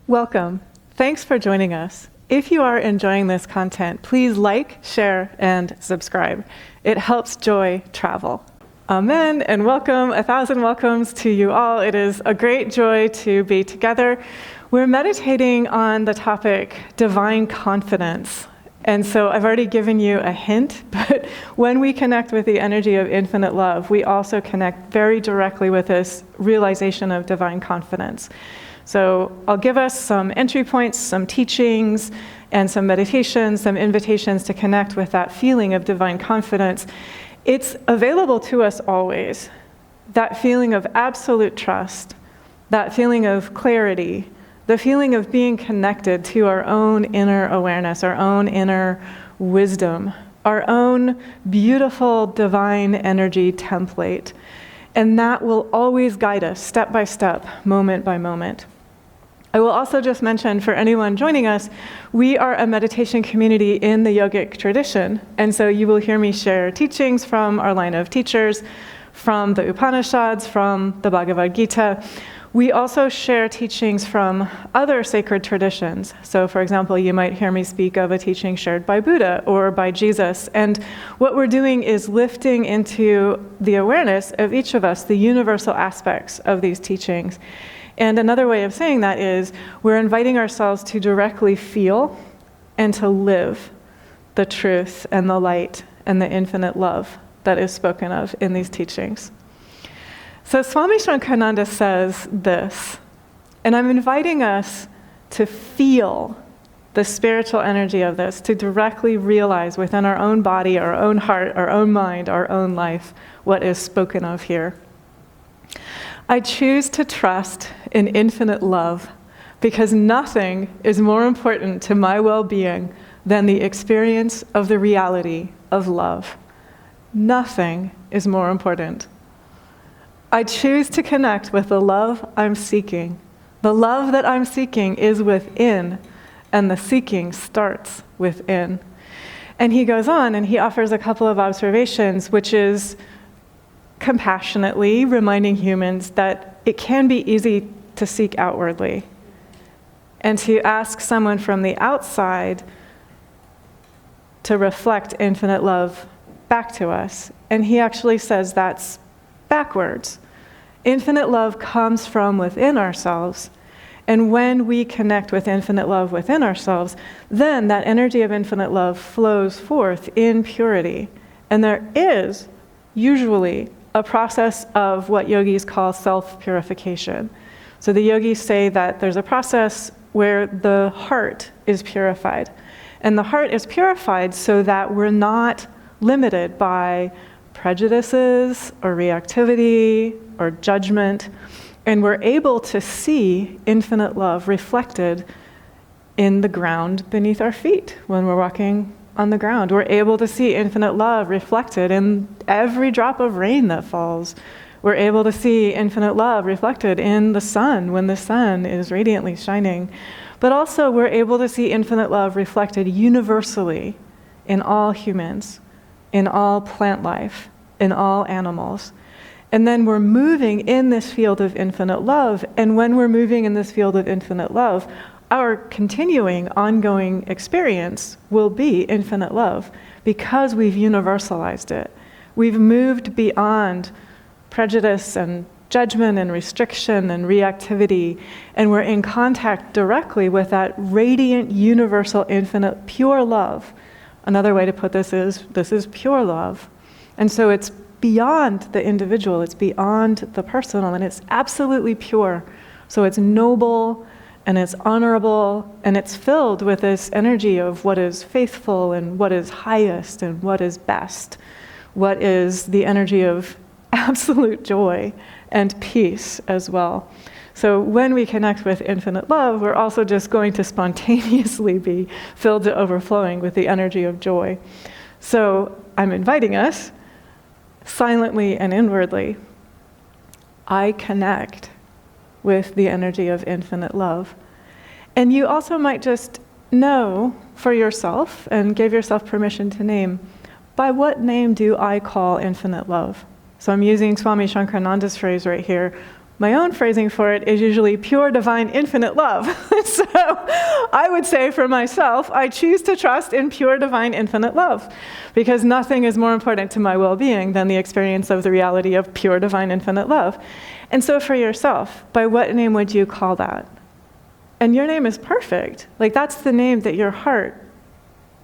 Welcome. Thanks for joining us. If you are enjoying this content, please like, share, and subscribe. It helps joy travel. Amen, and welcome, 1,000 welcomes to you all. It is a great joy to be together. We're meditating on the topic, divine confidence. And so I've already given you a hint, but when we connect with the energy of infinite love, we also connect very directly with this realization of divine confidence. So I'll give us some entry points, some teachings, and some meditations, some invitations to connect with that feeling of divine confidence. It's available to us always. That feeling of absolute trust, that feeling of clarity, the feeling of being connected to our own inner awareness, our own inner wisdom, our own beautiful divine energy template. And that will always guide us step by step, moment by moment. I will also just mention for anyone joining us, we are a meditation community in the yogic tradition. And so you will hear me share teachings from our line of teachers, from the Upanishads, from the Bhagavad Gita. We also share teachings from other sacred traditions. So for example, you might hear me speak of a teaching shared by Buddha or by Jesus. And what we're doing is lifting into the awareness of each of us the universal aspects of these teachings. And another way of saying that is we're inviting ourselves to directly feel and to live the truth and the light and the infinite love that is spoken of in these teachings. So Swami Nityananda says this, and I'm inviting us to feel the spiritual energy of this, to directly realize within our own body, our own heart, our own mind, our own life, what is spoken of here. I choose to trust in infinite love because nothing is more important to my well-being than the experience of the reality of love. Nothing is more important. I choose to connect with the love I'm seeking. The love that I'm seeking is within, and the seeking starts within. And he goes on and he offers a couple of observations, which is compassionately reminding humans that it can be easy to seek outwardly and to ask someone from the outside to reflect infinite love back to us. And he actually says that's backwards. Infinite love comes from within ourselves. And when we connect with infinite love within ourselves, then that energy of infinite love flows forth in purity. And there is usually a process of what yogis call self-purification. So the yogis say that there's a process where the heart is purified. And the heart is purified so that we're not limited by prejudices or reactivity or judgment. And we're able to see infinite love reflected in the ground beneath our feet when we're walking on the ground. We're able to see infinite love reflected in every drop of rain that falls. We're able to see infinite love reflected in the sun when the sun is radiantly shining. But also we're able to see infinite love reflected universally in all humans, in all plant life, in all animals. And then we're moving in this field of infinite love. And when we're moving in this field of infinite love, our continuing, ongoing experience will be infinite love because we've universalized it. We've moved beyond prejudice and judgment and restriction and reactivity, and we're in contact directly with that radiant, universal, infinite, pure love. Another way to put this is pure love. And so it's beyond the individual, it's beyond the personal, and it's absolutely pure. So it's noble, and it's honorable, and it's filled with this energy of what is faithful and what is highest and what is best, what is the energy of absolute joy and peace as well. So when we connect with infinite love, we're also just going to spontaneously be filled to overflowing with the energy of joy. So I'm inviting us, silently and inwardly, I connect with the energy of infinite love. And you also might just know for yourself and give yourself permission to name, by what name do I call infinite love? So I'm using Swami Nityananda's phrase right here, My own phrasing for it is usually pure, divine, infinite love. So I would say for myself, I choose to trust in pure, divine, infinite love, because nothing is more important to my well-being than the experience of the reality of pure, divine, infinite love. And so for yourself, by what name would you call that? And your name is perfect. Like, that's the name that your heart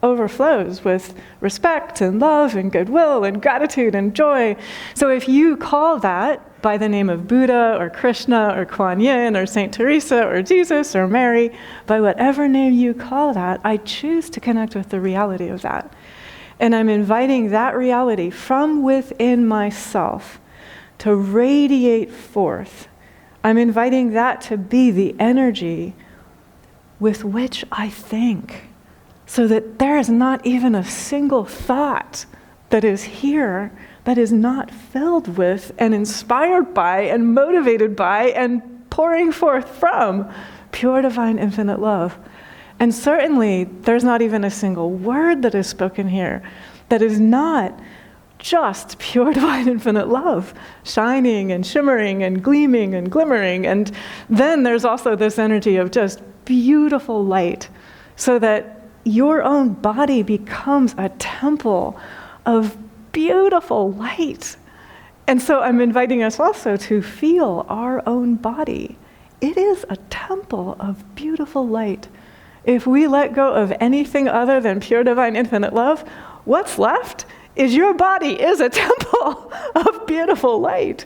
overflows with respect and love and goodwill and gratitude and joy. So if you call that by the name of Buddha or Krishna or Kuan Yin or Saint Teresa or Jesus or Mary, by whatever name you call that, I choose to connect with the reality of that. And I'm inviting that reality from within myself to radiate forth. I'm inviting that to be the energy with which I think, so that there is not even a single thought that is here that is not filled with and inspired by and motivated by and pouring forth from pure, divine, infinite love. And certainly, there's not even a single word that is spoken here that is not just pure, divine, infinite love, shining and shimmering and gleaming and glimmering. And then there's also this energy of just beautiful light, so that your own body becomes a temple of beautiful light. And so I'm inviting us also to feel our own body. It is a temple of beautiful light. If we let go of anything other than pure, divine, infinite love, what's left is your body is a temple of beautiful light.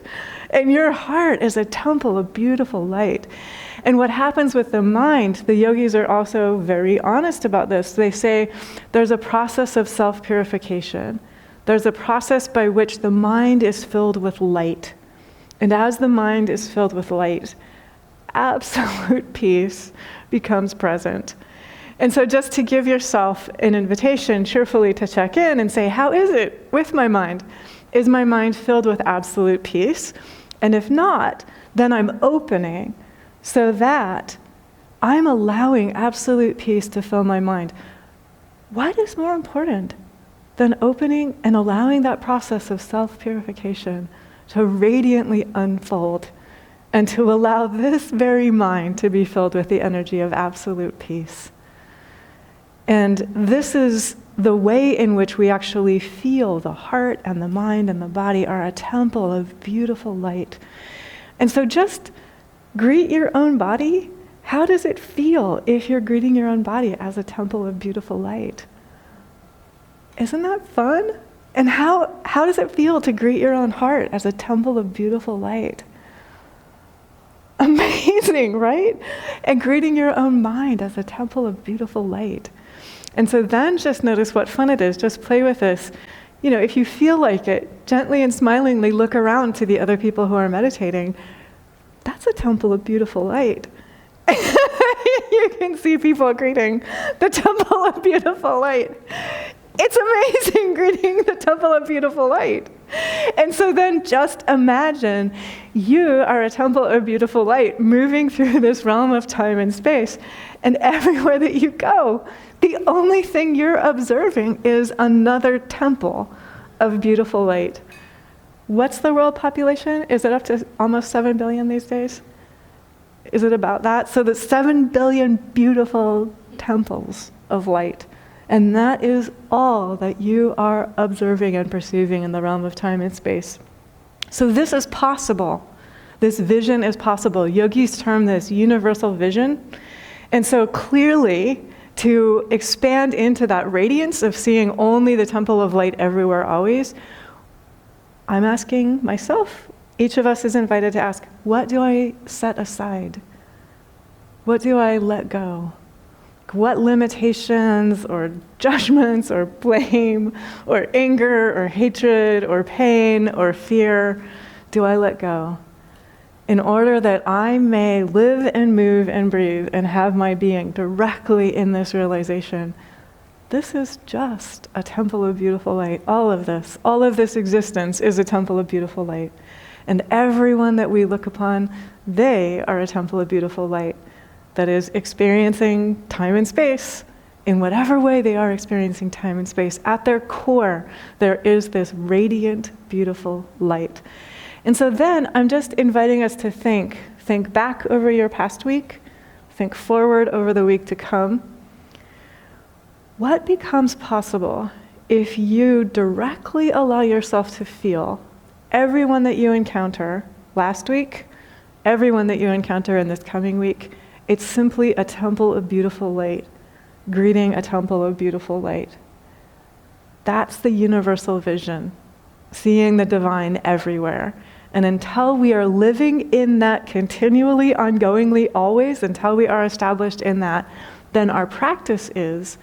And your heart is a temple of beautiful light. And what happens with the mind, the yogis are also very honest about this. They say there's a process of self-purification. There's a process by which the mind is filled with light. And as the mind is filled with light, absolute peace becomes present. And so just to give yourself an invitation cheerfully to check in and say, how is it with my mind? Is my mind filled with absolute peace? And if not, then I'm opening so that I'm allowing absolute peace to fill my mind. What is more important than opening and allowing that process of self-purification to radiantly unfold and to allow this very mind to be filled with the energy of absolute peace? And this is the way in which we actually feel the heart and the mind and the body are a temple of beautiful light. And so just greet your own body. How does it feel if you're greeting your own body as a temple of beautiful light? Isn't that fun? And how does it feel to greet your own heart as a temple of beautiful light? Amazing, right? And greeting your own mind as a temple of beautiful light. And so then just notice what fun it is. Just play with this. You know, if you feel like it, gently and smilingly look around to the other people who are meditating. That's a temple of beautiful light. You can see people greeting the temple of beautiful light. It's amazing greeting the temple of beautiful light. And so then just imagine you are a temple of beautiful light moving through this realm of time and space. And everywhere that you go, the only thing you're observing is another temple of beautiful light. What's the world population? Is it up to almost 7 billion these days? Is it about that? So that's 7 billion beautiful temples of light. And that is all that you are observing and perceiving in the realm of time and space. So this is possible. This vision is possible. Yogis term this universal vision. And so clearly, to expand into that radiance of seeing only the temple of light everywhere always, I'm asking myself, each of us is invited to ask, what do I set aside? What do I let go? What limitations or judgments or blame or anger or hatred or pain or fear do I let go in order that I may live and move and breathe and have my being directly in this realization? This is just a temple of beautiful light. All of this existence is a temple of beautiful light. And everyone that we look upon, they are a temple of beautiful light that is experiencing time and space in whatever way they are experiencing time and space. At their core, there is this radiant, beautiful light. And so then I'm just inviting us to think back over your past week, think forward over the week to come. What becomes possible if you directly allow yourself to feel everyone that you encounter last week, everyone that you encounter in this coming week? It's simply a temple of beautiful light, greeting a temple of beautiful light. That's the universal vision, seeing the divine everywhere. And until we are living in that continually, ongoingly, always, until we are established in that, then our practice is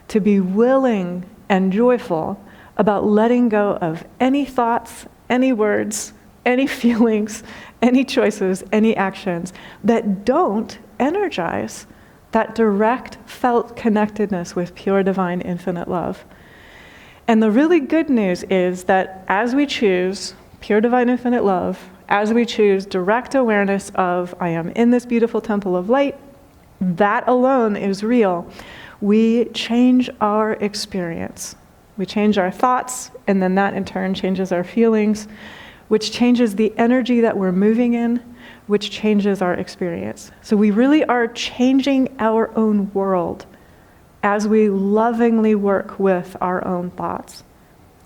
to be willing and joyful about letting go of any thoughts, any words, any feelings, any choices, any actions that don't energize that direct felt connectedness with pure divine infinite love. And the really good news is that as we choose pure divine infinite love, as we choose direct awareness of I am in this beautiful temple of light, that alone is real. We change our experience. We change our thoughts, and then that in turn changes our feelings, which changes the energy that we're moving in, which changes our experience. So we really are changing our own world as we lovingly work with our own thoughts,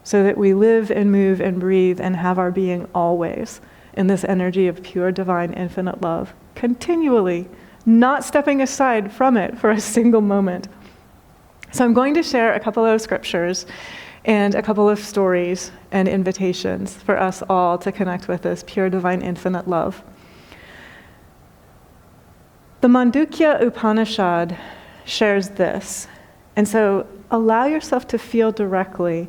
so that we live and move and breathe and have our being always in this energy of pure divine infinite love, continually, not stepping aside from it for a single moment. So I'm going to share a couple of scriptures and a couple of stories and invitations for us all to connect with this pure divine infinite love. The Mandukya Upanishad shares this. And so allow yourself to feel directly.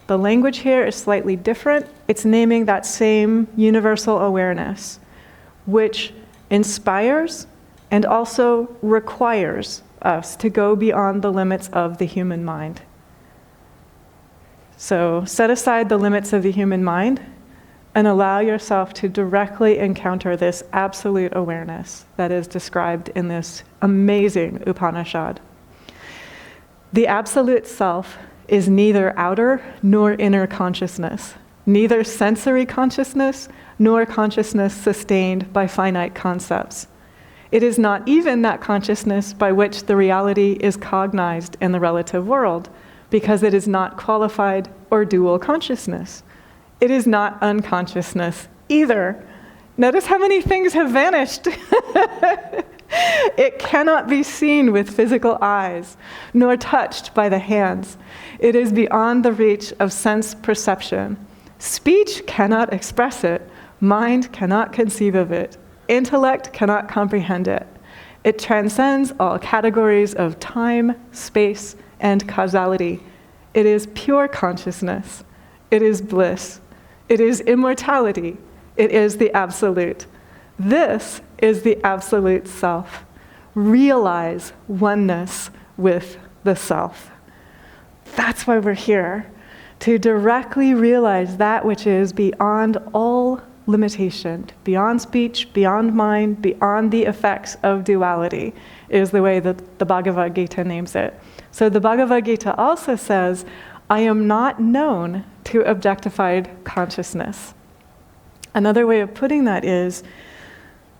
The language here is slightly different. It's naming that same universal awareness, which inspires and also requires us to go beyond the limits of the human mind. So set aside the limits of the human mind and allow yourself to directly encounter this absolute awareness that is described in this amazing Upanishad. The absolute self is neither outer nor inner consciousness, neither sensory consciousness nor consciousness sustained by finite concepts. It is not even that consciousness by which the reality is cognized in the relative world, because it is not qualified or dual consciousness. It is not unconsciousness either. Notice how many things have vanished. It cannot be seen with physical eyes, nor touched by the hands. It is beyond the reach of sense perception. Speech cannot express it. Mind cannot conceive of it. Intellect cannot comprehend it. It transcends all categories of time, space, and causality. It is pure consciousness. It is bliss. It is immortality. It is the absolute. This is the absolute self. Realize oneness with the self. That's why we're here, to directly realize that which is beyond all limitation, beyond speech, beyond mind, beyond the effects of duality, is the way that the Bhagavad Gita names it. So the Bhagavad Gita also says, I am not known to objectified consciousness. Another way of putting that is,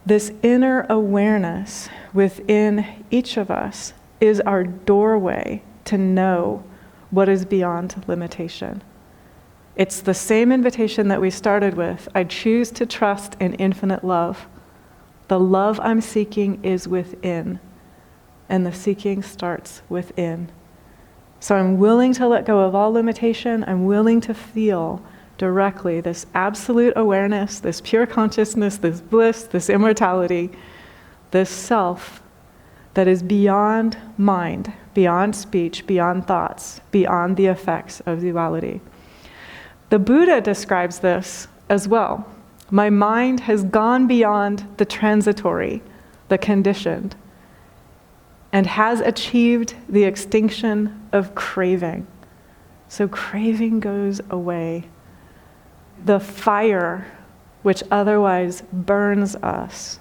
this inner awareness within each of us is our doorway to know what is beyond limitation. It's the same invitation that we started with. I choose to trust in infinite love. The love I'm seeking is within, and the seeking starts within. So I'm willing to let go of all limitation. I'm willing to feel directly this absolute awareness, this pure consciousness, this bliss, this immortality, this self that is beyond mind, beyond speech, beyond thoughts, beyond the effects of duality. The Buddha describes this as well. My mind has gone beyond the transitory, the conditioned, and has achieved the extinction of craving. So craving goes away. The fire which otherwise burns us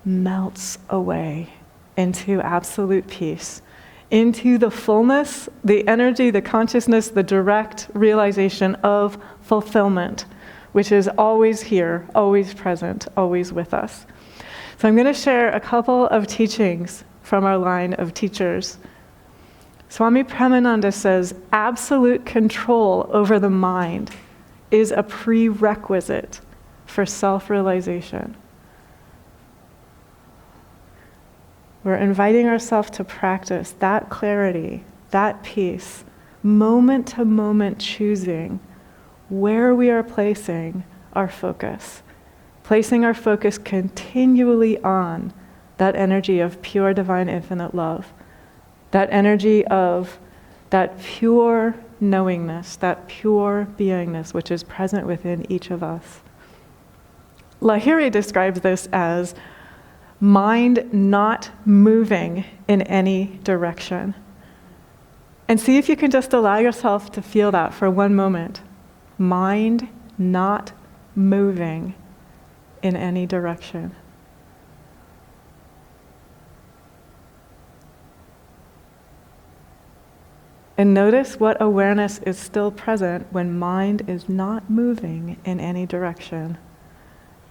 melts away into absolute peace, into the fullness, the energy, the consciousness, the direct realization of fulfillment, which is always here, always present, always with us. So I'm going to share a couple of teachings from our line of teachers. Swami Nityananda says, absolute control over the mind is a prerequisite for self-realization. We're inviting ourselves to practice that clarity, that peace, moment-to-moment choosing where we are placing our focus. Placing our focus continually on that energy of pure divine infinite love. That energy of that pure knowingness, that pure beingness which is present within each of us. Lahiri describes this as mind not moving in any direction. And see if you can just allow yourself to feel that for one moment. Mind not moving in any direction. And notice what awareness is still present when mind is not moving in any direction.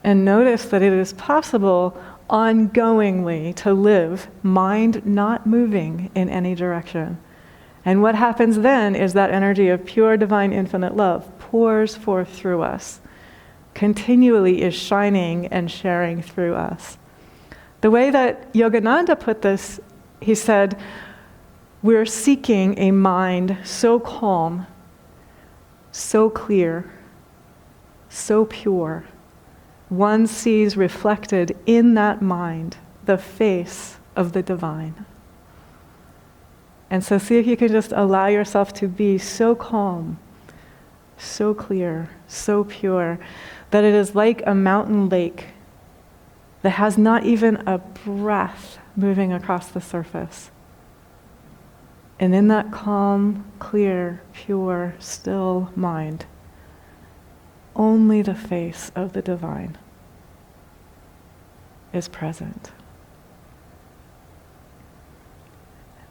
And notice that it is possible ongoingly to live mind not moving in any direction. And what happens then is that energy of pure divine infinite love pours forth through us, continually is shining and sharing through us. The way that Yogananda put this, he said, we're seeking a mind so calm, so clear, so pure. One sees reflected in that mind the face of the divine. And so see if you can just allow yourself to be so calm, so clear, so pure, that it is like a mountain lake that has not even a breath moving across the surface. And in that calm, clear, pure, still mind, only the face of the divine is present.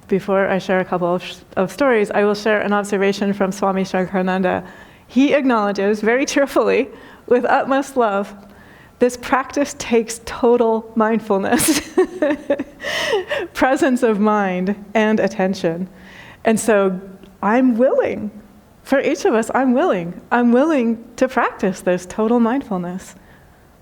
Before I share a couple of stories, I will share an observation from Swami Shankarananda. He acknowledges very cheerfully, with utmost love, this practice takes total mindfulness, presence of mind and attention. And so I'm willing, for each of us, I'm willing to practice this total mindfulness.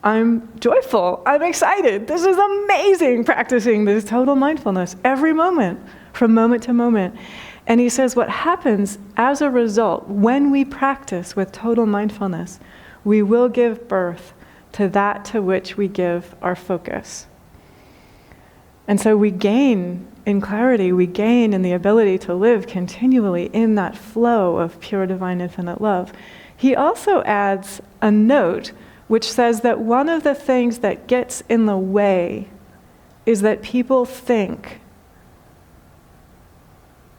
I'm joyful, I'm excited. This is amazing, practicing this total mindfulness every moment, from moment to moment. And he says what happens as a result, when we practice with total mindfulness, we will give birth to that to which we give our focus. And so we gain in clarity, we gain in the ability to live continually in that flow of pure divine infinite love. He also adds a note which says that one of the things that gets in the way is that people think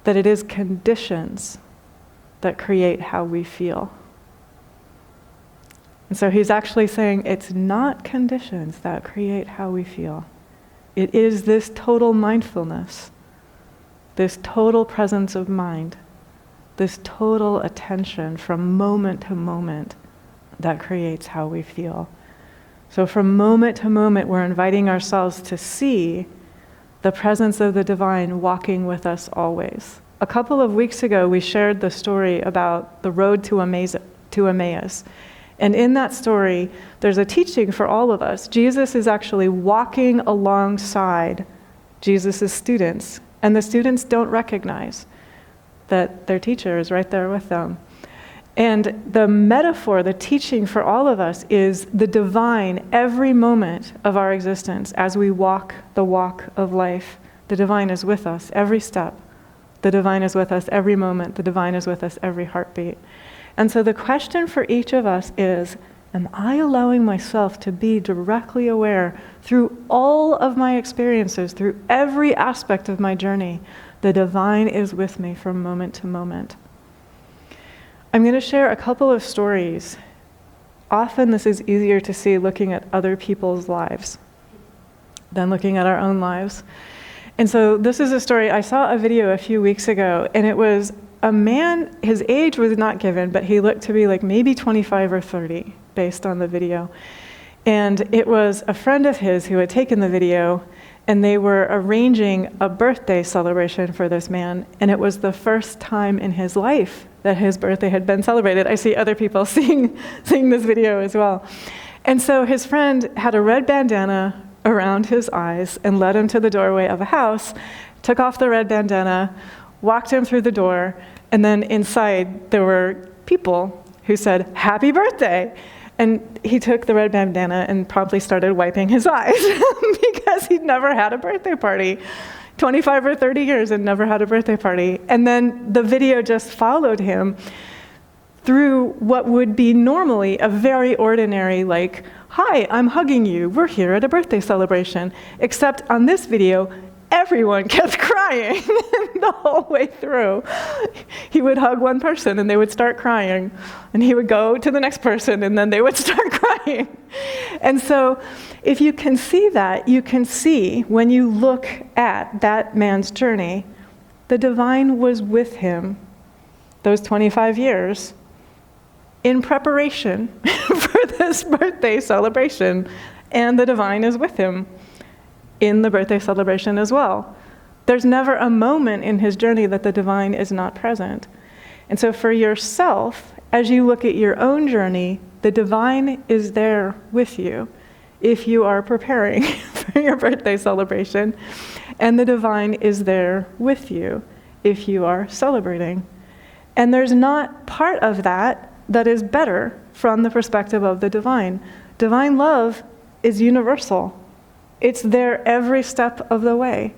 that it is conditions that create how we feel. And so he's actually saying it's not conditions that create how we feel. It is this total mindfulness, this total presence of mind, this total attention from moment to moment that creates how we feel. So from moment to moment, we're inviting ourselves to see the presence of the divine walking with us always. A couple of weeks ago, we shared the story about the road to Emmaus. And in that story, there's a teaching for all of us. Jesus is actually walking alongside Jesus' students, and the students don't recognize that their teacher is right there with them. And the metaphor, the teaching for all of us is the divine every moment of our existence as we walk the walk of life. The divine is with us every step. The divine is with us every moment. The divine is with us every heartbeat. And so the question for each of us is, am I allowing myself to be directly aware through all of my experiences, through every aspect of my journey? The divine is with me from moment to moment. I'm going to share a couple of stories. Often this is easier to see looking at other people's lives than looking at our own lives. And so this is a story, I saw a video a few weeks ago, and it was a man, his age was not given, but he looked to be like maybe 25 or 30. based on the video. And it was a friend of his who had taken the video, and they were arranging a birthday celebration for this man, and it was the first time in his life that his birthday had been celebrated. I see other people seeing this video as well. And so his friend had a red bandana around his eyes and led him to the doorway of a house, took off the red bandana, walked him through the door, and then inside there were people who said, "Happy birthday!" And he took the red bandana and promptly started wiping his eyes because he'd never had a birthday party. 25 or 30 years and never had a birthday party. And then the video just followed him through what would be normally a very ordinary, like, "Hi, I'm hugging you. We're here at a birthday celebration." Except on this video, everyone kept crying the whole way through. He would hug one person and they would start crying. And he would go to the next person and then they would start crying. And so if you can see that, you can see when you look at that man's journey, the divine was with him those 25 years in preparation for this birthday celebration. And the divine is with him in the birthday celebration as well. There's never a moment in his journey that the divine is not present. And so for yourself, as you look at your own journey, the divine is there with you if you are preparing for your birthday celebration, and the divine is there with you if you are celebrating. And there's not part of that that is better from the perspective of the divine. Divine love is universal. It's there every step of the way.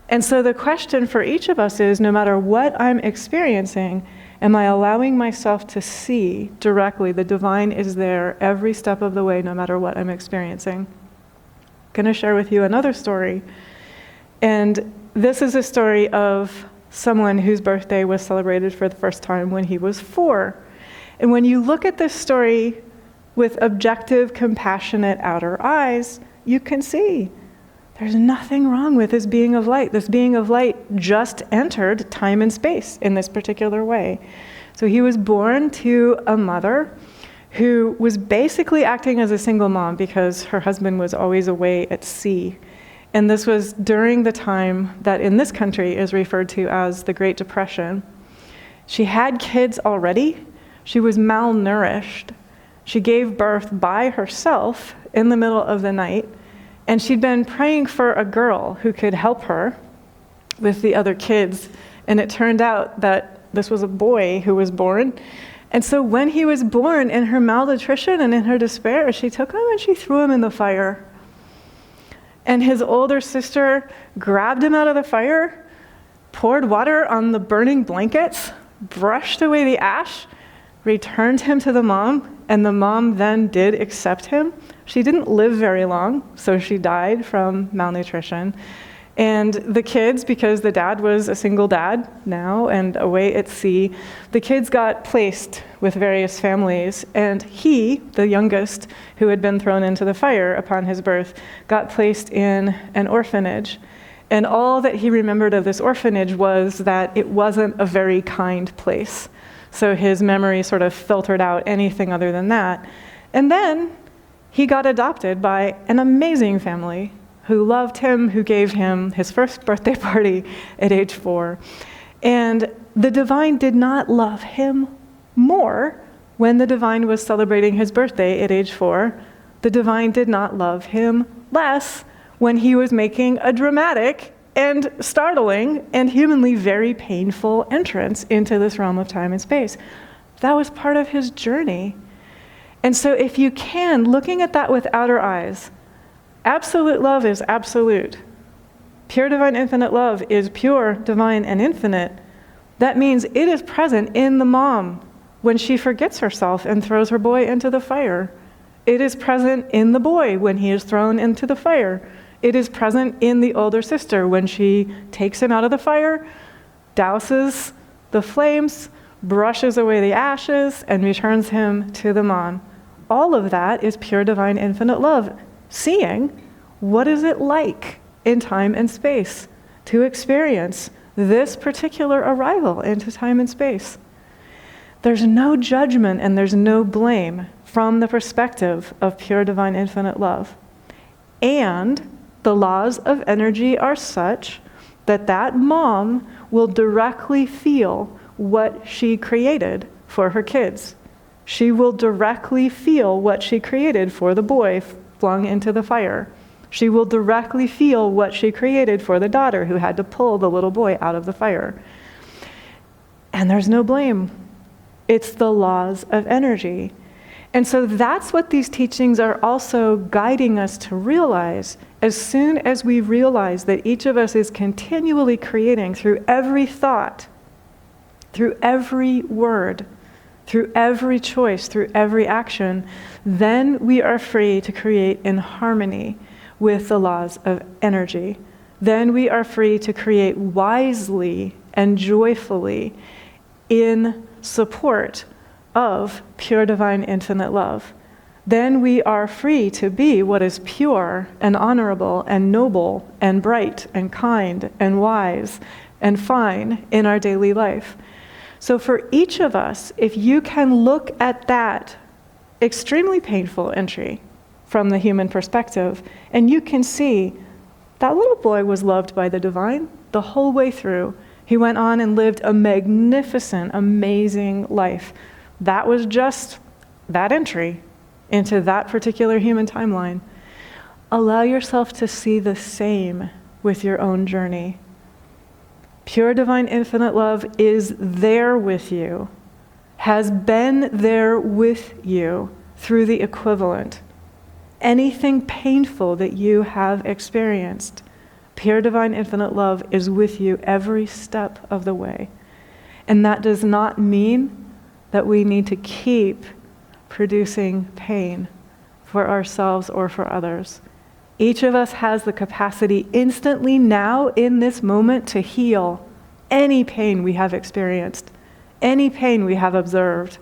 And so the question for each of us is, no matter what I'm experiencing, am I allowing myself to see directly the divine is there every step of the way, no matter what I'm experiencing? I'm going to share with you another story. And this is a story of someone whose birthday was celebrated for the first time when he was 4. And when you look at this story with objective, compassionate outer eyes, you can see there's nothing wrong with this being of light. This being of light just entered time and space in this particular way. So he was born to a mother who was basically acting as a single mom because her husband was always away at sea. And this was during the time that in this country is referred to as the Great Depression. She had kids already. She was malnourished. She gave birth by herself in the middle of the night. And she'd been praying for a girl who could help her with the other kids. And it turned out that this was a boy who was born. And so when he was born, in her malnutrition and in her despair, she took him and she threw him in the fire. And his older sister grabbed him out of the fire, poured water on the burning blankets, brushed away the ash, returned him to the mom, and the mom then did accept him. She didn't live very long, so she died from malnutrition. And the kids, because the dad was a single dad now and away at sea, the kids got placed with various families. And he, the youngest, who had been thrown into the fire upon his birth, got placed in an orphanage. And all that he remembered of this orphanage was that it wasn't a very kind place. So his memory sort of filtered out anything other than that. And then he got adopted by an amazing family who loved him, who gave him his first birthday party at age 4. And the divine did not love him more when the divine was celebrating his birthday at age 4. The divine did not love him less when he was making a dramatic and startling and humanly very painful entrance into this realm of time and space. That was part of his journey. And so if you can, looking at that with outer eyes, absolute love is absolute. Pure divine infinite love is pure, divine, and infinite. That means it is present in the mom when she forgets herself and throws her boy into the fire. It is present in the boy when he is thrown into the fire. It is present in the older sister when she takes him out of the fire, douses the flames, brushes away the ashes, and returns him to the mom. All of that is pure divine infinite love, seeing what is it like in time and space to experience this particular arrival into time and space. There's no judgment and there's no blame from the perspective of pure divine infinite love. And the laws of energy are such that that mom will directly feel what she created for her kids. She will directly feel what she created for the boy flung into the fire. She will directly feel what she created for the daughter who had to pull the little boy out of the fire. And there's no blame. It's the laws of energy. And so that's what these teachings are also guiding us to realize. As soon as we realize that each of us is continually creating through every thought, through every word, through every choice, through every action, then we are free to create in harmony with the laws of energy. Then we are free to create wisely and joyfully in support of pure divine infinite love. Then we are free to be what is pure and honorable and noble and bright and kind and wise and fine in our daily life. So for each of us, if you can look at that extremely painful entry from the human perspective, and you can see that little boy was loved by the divine the whole way through. He went on and lived a magnificent, amazing life. That was just that entry into that particular human timeline. Allow yourself to see the same with your own journey. Pure divine infinite love is there with you, has been there with you through the equivalent. Anything painful that you have experienced, pure divine infinite love is with you every step of the way. And that does not mean that we need to keep producing pain for ourselves or for others. Each of us has the capacity instantly now in this moment to heal any pain we have experienced, any pain we have observed,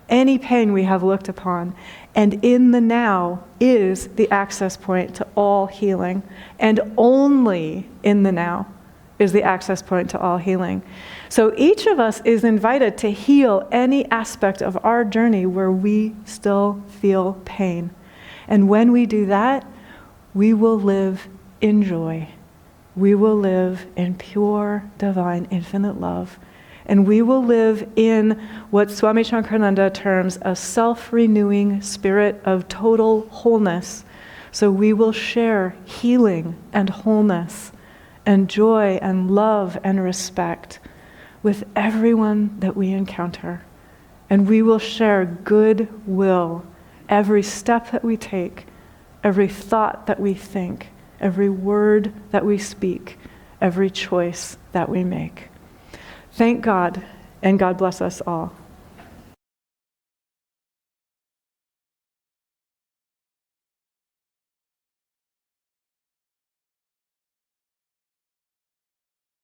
any pain we have looked upon. And in the now is the access point to all healing. And only in the now is the access point to all healing. So each of us is invited to heal any aspect of our journey where we still feel pain. And when we do that, we will live in joy. We will live in pure, divine, infinite love. And we will live in what Swami Nityananda terms a self-renewing spirit of total wholeness. So we will share healing and wholeness and joy and love and respect with everyone that we encounter. And we will share goodwill every step that we take, every thought that we think, every word that we speak, every choice that we make. Thank God, and God bless us all.